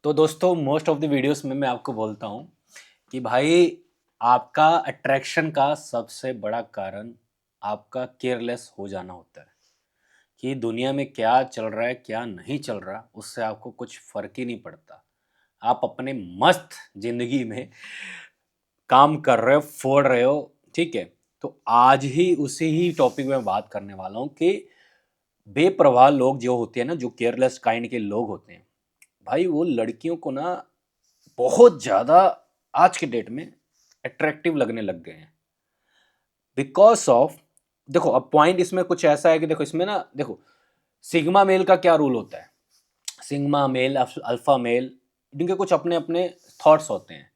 तो दोस्तों most of the videos में मैं आपको बोलता हूँ कि भाई आपका अट्रैक्शन का सबसे बड़ा कारण आपका केयरलेस हो जाना होता है कि दुनिया में क्या चल रहा है क्या नहीं चल रहा उससे आपको कुछ फर्क ही नहीं पड़ता। आप अपने मस्त जिंदगी में काम कर रहे हो, फोड़ रहे हो, ठीक है। तो आज ही उसी ही टॉपिक में बात करने वाला हूँ कि बेपरवाह लोग जो होते हैं ना, जो केयरलेस काइंड के लोग होते हैं, भाई वो लड़कियों को ना बहुत ज़्यादा आज के डेट में अट्रैक्टिव लगने लग गए हैं बिकॉज ऑफ। देखो अब पॉइंट इसमें कुछ ऐसा है कि देखो इसमें ना, देखो सिग्मा मेल का क्या रूल होता है। सिग्मा मेल, अल्फा मेल, इनके कुछ अपने अपने थॉट्स होते हैं,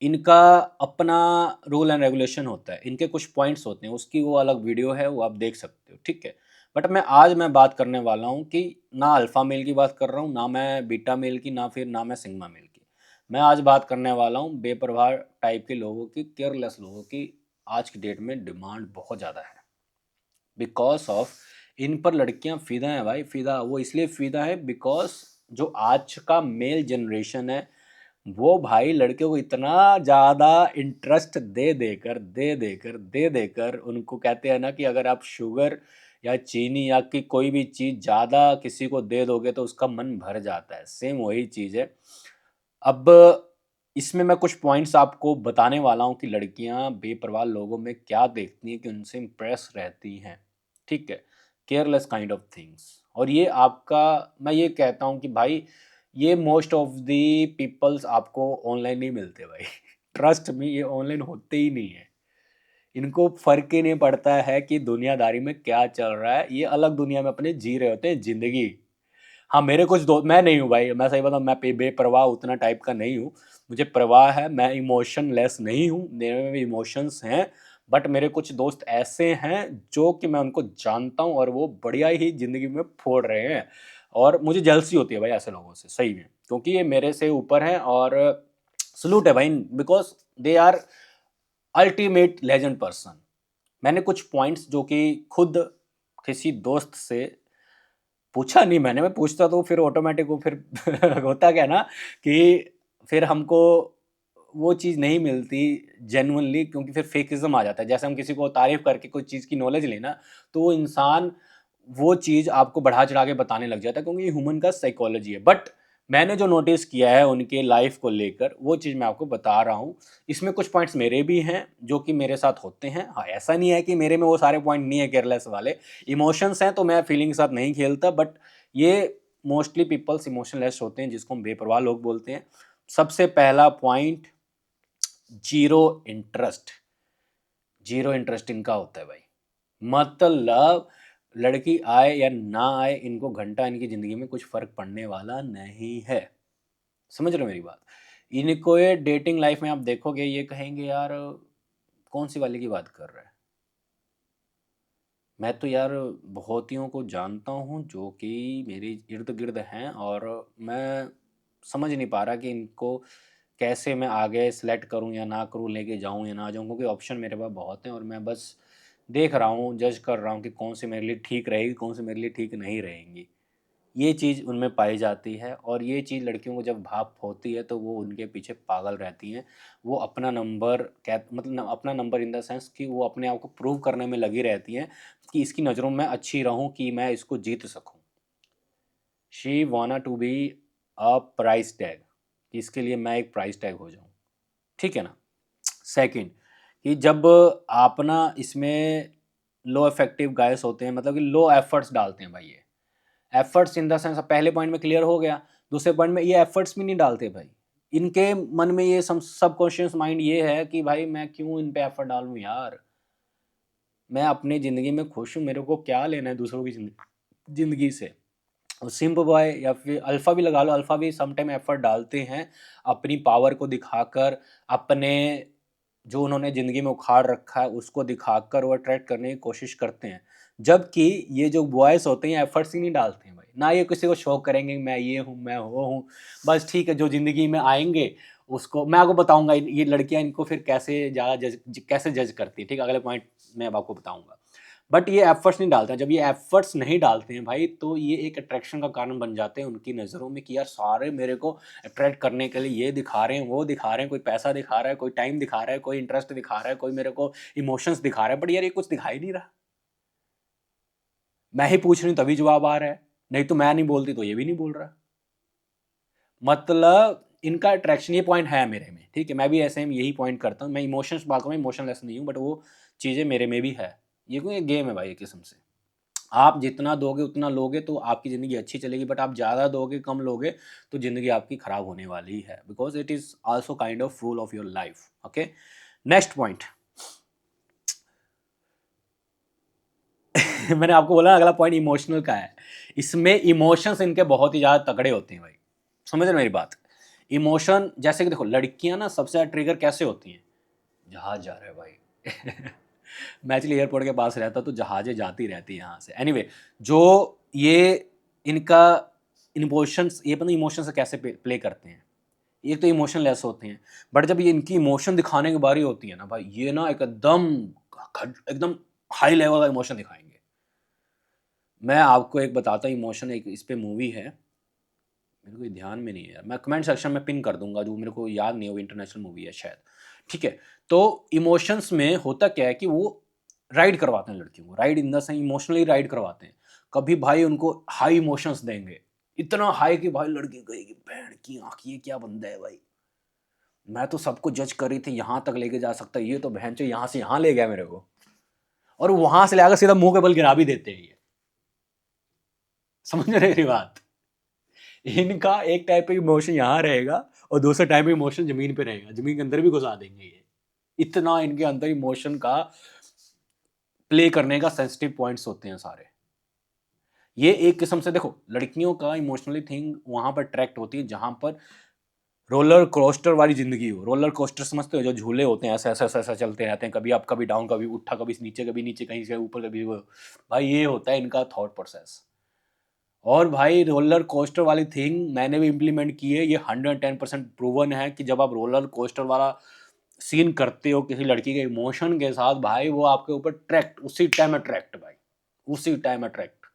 इनका अपना रूल एंड रेगुलेशन होता है, इनके कुछ पॉइंट्स होते हैं, उसकी वो अलग वीडियो है, वो आप देख सकते हो, ठीक है। बट मैं बात करने वाला हूँ कि ना अल्फा मेल की बात कर रहा हूँ, ना मैं बीटा मेल की, ना मैं सिग्मा मेल की। मैं आज बात करने वाला हूँ बेपरवाह टाइप के लोगों की, केयरलेस लोगों की। आज की डेट में डिमांड बहुत ज़्यादा है बिकॉज ऑफ इन पर लड़कियां फिदा हैं भाई, फिदा वो इसलिए फिदा है बिकॉज जो आज का मेल जनरेशन है वो भाई लड़कियों को इतना ज़्यादा इंटरेस्ट दे देकर उनको कहते हैं ना कि अगर आप शुगर या चीनी या कि कोई भी चीज़ ज़्यादा किसी को दे दोगे तो उसका मन भर जाता है, सेम वही चीज़ है। अब इसमें मैं कुछ पॉइंट्स आपको बताने वाला हूँ कि लड़कियाँ बेपरवाह लोगों में क्या देखती हैं कि उनसे इम्प्रेस रहती हैं, ठीक है। Careless kind of things. और ये आपका, मैं ये कहता हूँ कि भाई ये मोस्ट ऑफ दी पीपल्स आपको ऑनलाइन नहीं मिलते भाई ट्रस्ट में, ये ऑनलाइन होते ही नहीं है। इनको फर्क ही नहीं पड़ता है कि दुनियादारी में क्या चल रहा है, ये अलग दुनिया में अपने जी रहे होते हैं जिंदगी। हाँ मेरे कुछ दोस्त, मैं नहीं हूँ भाई, मैं सही बताऊँ, मैं बेपरवाह उतना टाइप का नहीं हूँ। मुझे परवाह है, मैं इमोशन लेस नहीं हूँ, मेरे में भी इमोशंस हैं। बट मेरे कुछ दोस्त ऐसे हैं जो कि मैं उनको जानता हूँ और वो बढ़िया ही ज़िंदगी में फोड़ रहे हैं। और मुझे जलसी होती है भाई ऐसे लोगों से, सही में, क्योंकि ये मेरे से ऊपर हैं। और सलूट है भाई, because they are ultimate legend person. मैंने कुछ पॉइंट्स जो कि खुद किसी दोस्त से पूछा नहीं मैंने, मैं पूछता तो फिर ऑटोमेटिक वो फिर होता क्या ना कि फिर हमको वो चीज़ नहीं मिलती जेन्युइनली, क्योंकि फिर फेकिज्म आ जाता है। जैसे हम किसी को तारीफ करके कोई चीज़ की नॉलेज लेना, तो वो इंसान वो चीज़ आपको बढ़ा चढ़ा के बताने लग जाता है, क्योंकि ये ह्यूमन का साइकोलॉजी है। बट मैंने जो नोटिस किया है उनके लाइफ को लेकर, वो चीज़ मैं आपको बता रहा हूँ। इसमें कुछ पॉइंट्स मेरे भी हैं जो कि मेरे साथ होते हैं। हाँ ऐसा नहीं है कि मेरे में वो सारे पॉइंट नहीं है केयरलेस वाले, इमोशंस हैं तो मैं फीलिंग के साथ नहीं खेलता। बट ये मोस्टली पीपल्स इमोशनलेस होते हैं, जिसको हम बेपरवाह लोग बोलते हैं। सबसे पहला point, zero interest. Zero interest इनका होता है भाई। मतलब लड़की आए या ना आए, इनको घंटा इनकी ज़िंदगी में कुछ फ़र्क पड़ने वाला नहीं है। समझ रहे हो मेरी बात। इनको ये डेटिंग लाइफ में आप देखोगे, ये कहेंगे यार कौन सी वाली की बात कर रहा है। मैं तो यार बहुतियों को जानता हूँ जो कि मेरे इर्द गिर्द हैं, और मैं समझ नहीं पा रहा कि इनको कैसे मैं आगे सेलेक्ट करूँ या ना करूँ, लेके जाऊँ या ना जाऊँ, क्योंकि ऑप्शन मेरे पास बहुत हैं और मैं बस देख रहा हूँ, जज कर रहा हूँ कि कौन सी मेरे लिए ठीक रहेगी, कौन सी मेरे लिए ठीक नहीं रहेंगी। ये चीज़ उनमें पाई जाती है, और ये चीज़ लड़कियों को जब भाप होती है तो वो उनके पीछे पागल रहती हैं। वो अपना नंबर अपना नंबर इन द सेंस कि वो अपने आप को प्रूव करने में लगी रहती हैं कि इसकी नज़रों में अच्छी रहूं, कि मैं इसको जीत सकूं। She wanna to be a price tag, कि इसके लिए मैं एक प्राइस टैग हो जाऊं, ठीक है ना। सेकंड, कि जब आप ना इसमें लो इफेक्टिव गायस होते हैं, मतलब कि लो एफर्ट्स डालते हैं भाई। ये एफर्ट्स इन द सेंस, पहले पॉइंट में क्लियर हो गया। दूसरे पॉइंट में ये एफर्ट्स भी नहीं डालते भाई। इनके मन में ये सबकॉन्शियस माइंड ये है कि भाई मैं क्यों इन पे एफर्ट डालूं यार, मैं अपनी ज़िंदगी में खुश हूँ, मेरे को क्या लेना है दूसरों की ज़िंदगी से। और सिम्प बॉय या फिर अल्फ़ा भी लगा लो, अल्फ़ा भी समटाइम एफर्ट डालते हैं अपनी पावर को दिखाकर, अपने जो उन्होंने ज़िंदगी में उखाड़ रखा है उसको दिखाकर वो अट्रैक्ट करने की कोशिश करते हैं। जबकि ये जो बॉयज़ होते हैं एफर्ट्स ही नहीं डालते हैं भाई, ना ये किसी को शो करेंगे मैं ये हूँ मैं वो हूँ। बस ठीक है, जो ज़िंदगी में आएंगे उसको मैं आपको बताऊंगा, ये लड़कियां इनको फिर कैसे ज़्यादा कैसे जज करती है, ठीक है, अगले पॉइंट में अब आपको बताऊंगा। बट ये एफर्ट्स नहीं डालते हैं। जब ये एफर्ट्स नहीं डालते हैं भाई, तो ये एक अट्रैक्शन का कारण बन जाते हैं उनकी नज़रों में कि यार सारे मेरे को अट्रैक्ट करने के लिए ये दिखा रहे हैं, वो दिखा रहे हैं, कोई पैसा दिखा रहा है, कोई टाइम दिखा रहा है, कोई इंटरेस्ट दिखा रहा है, कोई मेरे को इमोशंस दिखा रहा है, बट यार ये कुछ दिखा ही नहीं रहा। मैं ही पूछ रही हूँ तभी जवाब आ रहा है, नहीं तो मैं नहीं बोलती तो ये भी नहीं बोल रहा। मतलब इनका अट्रैक्शन, ये पॉइंट है मेरे में, ठीक है, मैं भी ऐसे ही यही पॉइंट करता हूँ। मैं इमोशंस बात करूँ, इमोशनलेस नहीं हूँ, बट वो चीज़ें मेरे में भी है। ये कोई गेम है भाई एक किस्म से। आप जितना दोगे उतना लोगे तो आपकी ज़िंदगी अच्छी चलेगी, बट आप ज़्यादा दोगे कम लोगे तो ज़िंदगी आपकी ख़राब होने वाली है, because it is also kind of rule of your life. Okay, next point. मैंने आपको बोला अगला पॉइंट इमोशनल का है। इसमें इमोशंस इनके बहुत ही ज़्यादा तगड़े होते हैं भाई, समझ रहे मेरी बात। इमोशन जैसे कि देखो, लड़कियां ना सबसे ज़्यादा ट्रिगर कैसे होती हैं, जहाज जा रहा है भाई। मैं एक्चुअली एयरपोर्ट के पास रहता तो जहाज़ें जाती रहती हैं यहाँ से। एनीवे जो ये इनका इमोशंस, ये पता इमोशन से कैसे प्ले करते हैं। एक तो इमोशनलेस होते हैं, बट जब ये इनकी इमोशन दिखाने की बारी होती है ना भाई, ये ना एकदम हाई लेवल का इमोशन दिखाएंगे। मैं आपको एक बताता हूँ इमोशन, एक इस पे मूवी है, मेरे को ध्यान में नहीं है यार, मैं कमेंट सेक्शन में पिन कर दूंगा, जो मेरे को याद नहीं है, वो इंटरनेशनल मूवी है शायद, ठीक है। तो इमोशंस में होता क्या है कि वो राइड करवाते हैं लड़कियों को, ride in the sense emotionally ride करवाते हैं। कभी भाई उनको हाई इमोशंस देंगे, इतना हाई कि भाई लड़की कहेगी बहन की आँख, ये क्या बंदा है भाई, मैं तो सबको जज कर रही थी, यहाँ तक लेके जा सकता है, ये तो बहन चो यहाँ से यहाँ ले गया मेरे को, और वहां से लेकर सीधा मुंह के बल गिरा भी देते हैं ये। समझ रहे मेरी बात। इनका एक टाइप का इमोशन यहाँ रहेगा और दूसरे टाइप का इमोशन जमीन पे रहेगा, जमीन के अंदर भी घुसा देंगे ये। इतना इनके अंदर इमोशन का प्ले करने का सेंसिटिव पॉइंट्स होते हैं सारे। ये एक किस्म से देखो, लड़कियों का इमोशनली थिंग वहां पर ट्रैक्ट होती है जहां पर रोलर कोस्टर वाली जिंदगी हो। रोलर कोस्टर समझते हो, जो झूले होते हैं, ऐसे ऐसे ऐसे ऐसे चलते रहते हैं, कभी अप कभी डाउन, कभी उठा कभी नीचे, कहीं से ऊपर, कभी वो। भाई ये होता है इनका थॉट प्रोसेस। और भाई रोलर कोस्टर वाली थिंग मैंने भी इम्प्लीमेंट की है, ये 110% प्रूवन है कि जब आप रोलर कोस्टर वाला सीन करते हो किसी लड़की के इमोशन के साथ, भाई वो आपके ऊपर ट्रैक्ट, उसी टाइम अट्रैक्ट भाई, उसी टाइम अट्रैक्ट।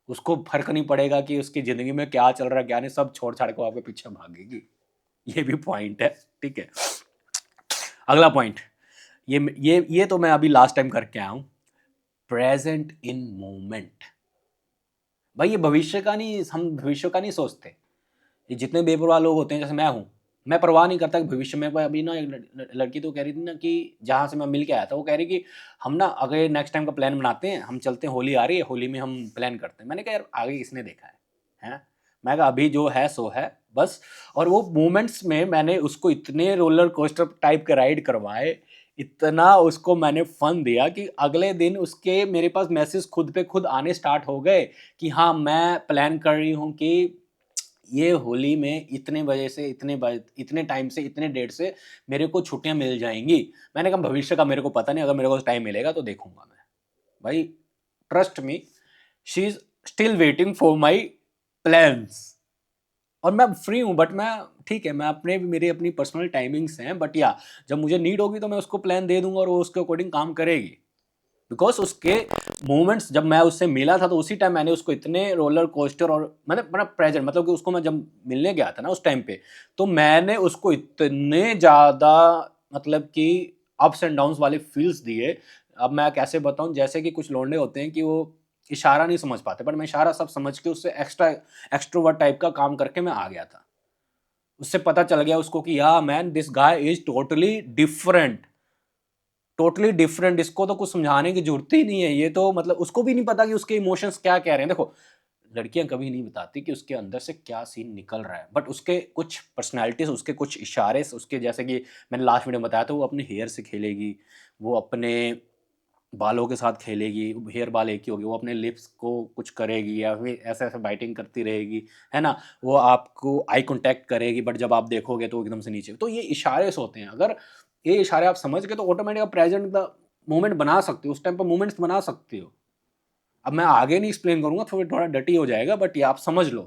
उसको फर्क नहीं पड़ेगा कि उसकी ज़िंदगी में क्या चल रहा है क्या नहीं, सब छोड़ छाड़ को आपके पीछे भागेगी। ये भी पॉइंट है, ठीक है। अगला पॉइंट, ये तो मैं अभी लास्ट टाइम करके आया हूँ, प्रेजेंट इन मोमेंट। भाई ये भविष्य का नहीं, हम भविष्य का नहीं सोचते। ये जितने बेपरवाह लोग होते हैं, जैसे मैं हूँ, मैं परवाह नहीं करता कि भविष्य में। अभी ना एक लड़की तो कह रही थी ना कि जहाँ से मैं मिल के आया था, वो कह रही कि हम ना अगर नेक्स्ट टाइम का प्लान बनाते हैं, हम चलते हैं, होली आ रही है, होली में हम प्लान करते हैं। मैंने कहा यार आगे किसने देखा है? मैं कहा अभी जो है सो है बस। और वो मोमेंट्स में मैंने उसको इतने रोलर कोस्टर टाइप के राइड करवाए, इतना उसको मैंने फन दिया कि अगले दिन उसके मेरे पास मैसेज खुद पे खुद आने स्टार्ट हो गए कि हाँ मैं प्लान कर रही हूँ कि ये होली में इतने बजे से इतने टाइम से इतने डेट से मेरे को छुट्टियां मिल जाएंगी। मैंने कहा भविष्य का मेरे को पता नहीं, अगर मेरे को टाइम मिलेगा तो देखूंगा मैं। भाई trust me, she is still waiting for my plans. और मैं फ्री हूँ, बट मैं ठीक है, मैं अपने मेरी अपनी पर्सनल टाइमिंग्स हैं, बट या जब मुझे नीड होगी तो मैं उसको प्लान दे दूंगा और वो उसके अकॉर्डिंग काम करेगी। बिकॉज उसके मोमेंट्स जब मैं उससे मिला था तो उसी टाइम मैंने उसको इतने रोलर कोस्टर और मतलब प्रेजेंट, मतलब कि उसको मैं जब मिलने गया था ना उस टाइम पे, तो मैंने उसको इतने ज़्यादा मतलब कि अप्स एंड डाउन्स वाले फील्स दिए। अब मैं कैसे बताऊं, जैसे कि कुछ लौंडे होते हैं कि वो इशारा नहीं समझ पाते, बट मैं इशारा सब समझ के उससे एक्सट्रोवर्ट टाइप का काम करके मैं आ गया था। उससे पता चल गया उसको कि या man this guy is totally different, totally different. इसको तो कुछ समझाने की जरूरत ही नहीं है, ये तो मतलब उसको भी नहीं पता कि उसके इमोशंस क्या कह रहे हैं। देखो लड़कियां कभी नहीं बताती कि उसके अंदर से क्या सीन निकल रहा है, बट उसके कुछ पर्सनालिटीज, उसके कुछ इशारे, उसके जैसे कि मैंने लास्ट वीडियो में बताया था, वो अपने हेयर से खेलेगी, वो अपने बालों के साथ खेलेगी, हेयर बाल एक ही होगी, वो अपने लिप्स को कुछ करेगी या फिर ऐसे ऐसे बाइटिंग करती रहेगी, है ना। वो आपको आई कांटेक्ट करेगी, बट जब आप देखोगे तो एकदम से नीचे। तो ये इशारे से होते हैं, अगर ये इशारे आप समझ गए तो ऑटोमेटिक आप प्रेजेंट द मोमेंट बना सकते हो, उस टाइम पर मोमेंट्स बना सकते हो। अब मैं आगे नहीं एक्सप्लेन करूंगा, थोड़ा डटी हो जाएगा, बट ये आप समझ लो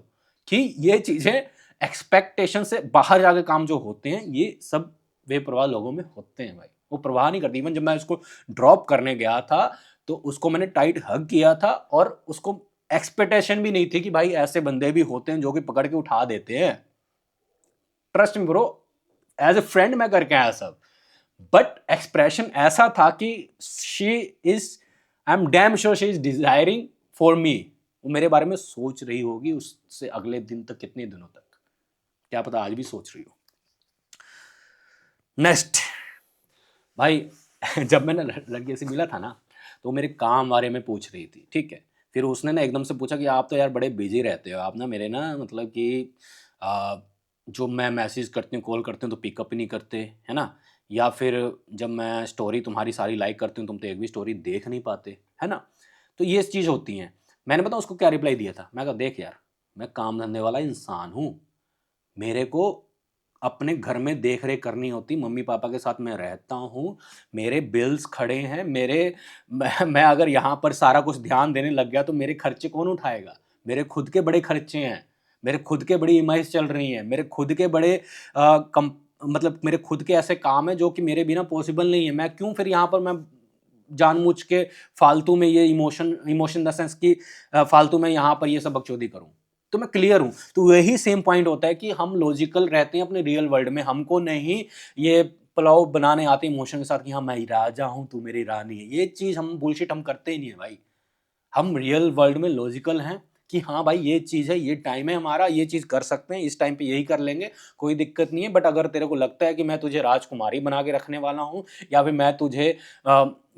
कि ये चीजें एक्सपेक्टेशन से बाहर जाके काम जो होते हैं, ये सब बेपरवाह लोगों में होते हैं भाई। वो परवाह नहीं करती। इवन जब मैं इसको ड्रॉप करने गया था तो उसको मैंने टाइट हग किया था और उसको एक्सपेक्टेशन भी नहीं थी कि भाई ऐसे बंदे भी होते हैं जो कि पकड़ के उठा देते हैं। Trust me bro, as a friend मैं करके आया सब, बट एक्सप्रेशन ऐसा था कि she is, I am damn sure she is desiring for me. वो मेरे बारे में सोच रही होगी उससे अगले दिन तक, कितने दिनों तक, क्या पता आज भी सोच रही हो। नेक्स्ट भाई जब मैंने लड़के से मिला था ना, तो मेरे काम बारे में पूछ रही थी, ठीक है। फिर उसने ना एकदम से पूछा कि आप तो यार बड़े बिजी रहते हो, आप ना मेरे ना मतलब कि जो मैं मैसेज करती हूँ, कॉल करते हूँ तो पिकअप ही नहीं करते, है ना। या फिर जब मैं स्टोरी तुम्हारी सारी लाइक करती हूँ तुम तो एक भी स्टोरी देख नहीं पाते, है ना। तो ये चीज़ होती हैं। मैंने पता उसको क्या रिप्लाई दिया था, मैं कहा देख यार, मैं काम धंधे वाला इंसान हूँ, मेरे को अपने घर में देख रेख करनी होती, मम्मी पापा के साथ मैं रहता हूँ, मेरे बिल्स खड़े हैं, मैं अगर यहाँ पर सारा कुछ ध्यान देने लग गया तो मेरे खर्चे कौन उठाएगा। मेरे खुद के बड़े खर्चे हैं, मेरे खुद के बड़ी ईएमआई चल रही हैं, मेरे खुद के बड़े मतलब मेरे खुद के ऐसे काम हैं जो कि मेरे बिना पॉसिबल नहीं है। मैं क्यों फिर यहाँ पर मैं जानबूझ के फालतू में ये इमोशन द सेंस की फालतू में यहाँ पर ये सब बकचोदी करूँ। तो मैं क्लियर हूँ। तो यही सेम पॉइंट होता है कि हम लॉजिकल रहते हैं अपने रियल वर्ल्ड में, हमको नहीं ये पुलाव बनाने आते इमोशन के साथ कि हाँ मैं राजा हूँ तू मेरी रानी है। ये चीज़ हम बुलशिट हम करते ही नहीं है भाई। हम रियल वर्ल्ड में लॉजिकल हैं कि हाँ भाई ये चीज़ है, ये टाइम है हमारा, ये चीज़ कर सकते हैं, इस टाइम पे यही कर लेंगे, कोई दिक्कत नहीं है। बट अगर तेरे को लगता है कि मैं तुझे राजकुमारी बना के रखने वाला हूँ या फिर मैं तुझे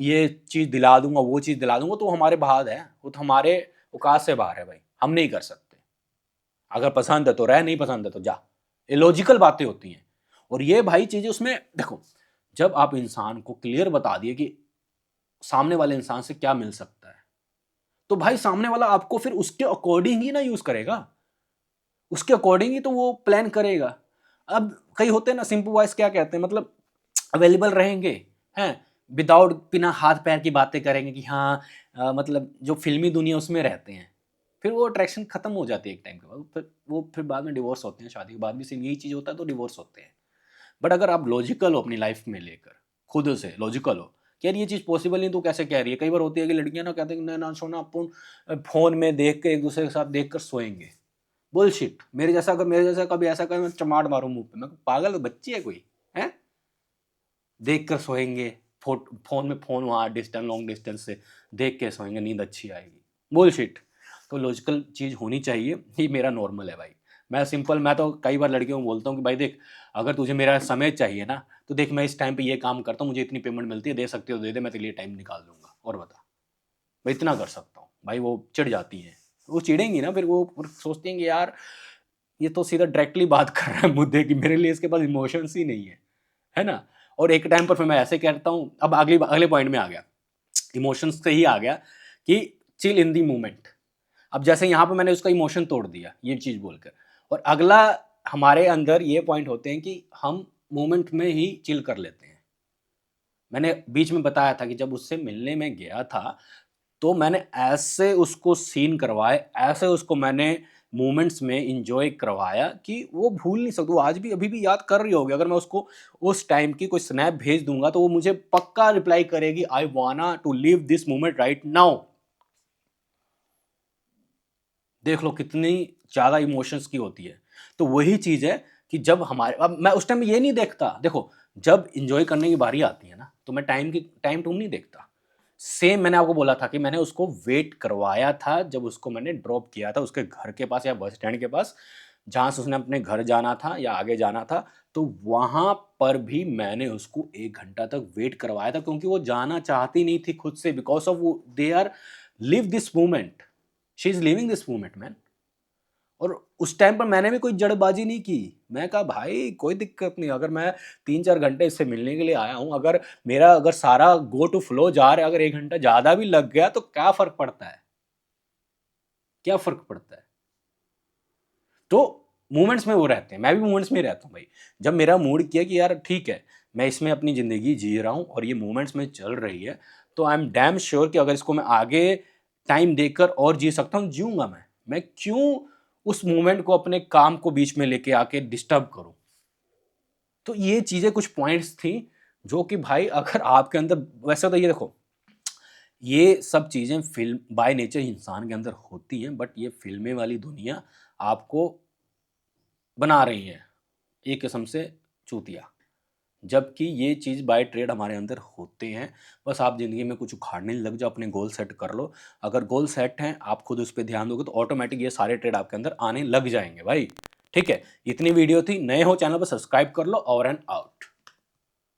ये चीज़ दिला दूंगा, वो चीज़ दिला दूंगा, तो हमारे बाहर है, वो तो हमारे औकात से बाहर है भाई, हम नहीं कर सकते। अगर पसंद है तो रह, नहीं पसंद है तो जा। ये लॉजिकल बातें होती हैं। और ये भाई चीज़ें उसमें देखो, जब आप इंसान को क्लियर बता दिए कि सामने वाले इंसान से क्या मिल सकता है, तो भाई सामने वाला आपको फिर उसके अकॉर्डिंग ही ना यूज करेगा, उसके अकॉर्डिंग ही तो वो प्लान करेगा। अब कई होते हैं ना सिंपल वॉइस, क्या कहते हैं मतलब अवेलेबल रहेंगे, हैं, विदाउट बिना हाथ पैर की बातें करेंगे कि हाँ मतलब जो फिल्मी दुनिया उसमें रहते हैं, फिर वो अट्रैक्शन खत्म हो जाती है एक टाइम के बाद, फिर बाद में डिवोर्स होते हैं, शादी के बाद भी सेम यही चीज़ होता है तो डिवोर्स होते हैं। बट अगर आप लॉजिकल हो अपनी लाइफ में लेकर, खुद से लॉजिकल हो कि यार ये चीज़ पॉसिबल नहीं, तो कैसे कह रही है। कई बार होती है कि लड़कियां ना कहते हैं कि ना सोना अपन फोन में देख के एक दूसरे के साथ देख कर सोएंगे। बुलशिट। मेरे जैसा कभी ऐसा करे मैं चमाट मारूं मुंह पे, मैं पागल बच्ची है कोई है। देख कर सोएंगे, फोन में फोन वहाँ डिस्टेंस लॉन्ग डिस्टेंस से देख के सोएंगे, नींद अच्छी आएगी। बुलशिट। तो लॉजिकल चीज़ होनी चाहिए, ये मेरा नॉर्मल है भाई। मैं तो कई बार लड़कियों को बोलता हूँ कि भाई देख, अगर तुझे मेरा समय चाहिए ना तो देख मैं इस टाइम पे ये काम करता हूँ, मुझे इतनी पेमेंट मिलती है, दे सकती हो तो दे दे, मैं तेरे लिए टाइम निकाल दूंगा, और बता। मैं इतना कर सकता हूँ भाई। वो चिढ़ जाती हैं, वो चिढ़ेंगी ना फिर, वो सोचती हैं कि यार ये तो सीधा डायरेक्टली बात कर रहा है मुद्दे की, मेरे लिए इसके पास इमोशंस ही नहीं है ना। और एक टाइम पर फिर मैं ऐसे कहता हूँ, अब अगले पॉइंट में आ गया, इमोशंस से ही आ गया कि चिल इन दी मोमेंट। अब जैसे यहाँ पे मैंने उसका इमोशन तोड़ दिया ये चीज़ बोलकर, और अगला हमारे अंदर ये पॉइंट होते हैं कि हम मोमेंट में ही चिल कर लेते हैं। मैंने बीच में बताया था कि जब उससे मिलने में गया था तो मैंने ऐसे उसको सीन करवाए, ऐसे उसको मैंने मोमेंट्स में इंजॉय करवाया कि वो भूल नहीं सकती। वो आज भी अभी भी याद कर रही होगी। अगर मैं उसको उस टाइम की कोई स्नैप भेज दूंगा तो वो मुझे पक्का रिप्लाई करेगी, I wanna to live this moment right now. देख लो कितनी ज़्यादा इमोशंस की होती है। तो वही चीज़ है कि जब हमारे, अब मैं उस टाइम ये नहीं देखता, देखो जब इंजॉय करने की बारी आती है ना तो मैं टाइम टूम नहीं देखता। सेम मैंने आपको बोला था कि मैंने उसको वेट करवाया था जब उसको मैंने ड्रॉप किया था उसके घर के पास या बस स्टैंड के पास, जहाँ से उसने अपने घर जाना था या आगे जाना था। तो वहाँ पर भी मैंने उसको 1 घंटा तक वेट करवाया था, क्योंकि वो जाना चाहती नहीं थी खुद से, बिकॉज़ ऑफ वो they are live this moment, she is living this moment man. और उस टाइम पर मैंने भी कोई जल्दबाजी नहीं की। मैं कहा भाई कोई दिक्कत नहीं, अगर मैं 3-4 घंटे इससे मिलने के लिए आया हूँ, अगर सारा गो टू फ्लो जा रहा है, अगर 1 घंटा ज़्यादा भी लग गया तो क्या फ़र्क पड़ता है? क्या फ़र्क पड़ता है? तो मोमेंट्स में वो रहते हैं, मैं भी मोमेंट्स में ही रहता हूँ भाई। जब मेरा मूड किया कि यार ठीक है, मैं इसमें अपनी ज़िंदगी जी रहा हूँ और ये मोमेंट्स में चल रही है, तो आई एम डैम श्योर कि अगर इसको मैं आगे टाइम देकर और जी सकता हूँ, जीऊँगा मैं। मैं क्यों उस मोमेंट को अपने काम को बीच में लेके आके डिस्टर्ब करूँ? तो ये चीज़ें कुछ पॉइंट्स थी जो कि भाई अगर आपके अंदर, वैसे तो ये देखो, ये सब चीज़ें फ़िल्म बाय नेचर इंसान के अंदर होती हैं, बट ये फ़िल्में वाली दुनिया आपको बना रही है एक किस्म से चूतिया। जबकि ये चीज़ बाय ट्रेड हमारे अंदर होते हैं। बस आप ज़िंदगी में कुछ उखाड़ने लग जाओ, अपने गोल सेट कर लो। अगर गोल सेट हैं, आप खुद उस पे ध्यान दोगे तो ऑटोमैटिक ये सारे ट्रेड आपके अंदर आने लग जाएँगे भाई। ठीक है? इतनी वीडियो थी, नए हो चैनल को सब्सक्राइब कर लो। Over and out.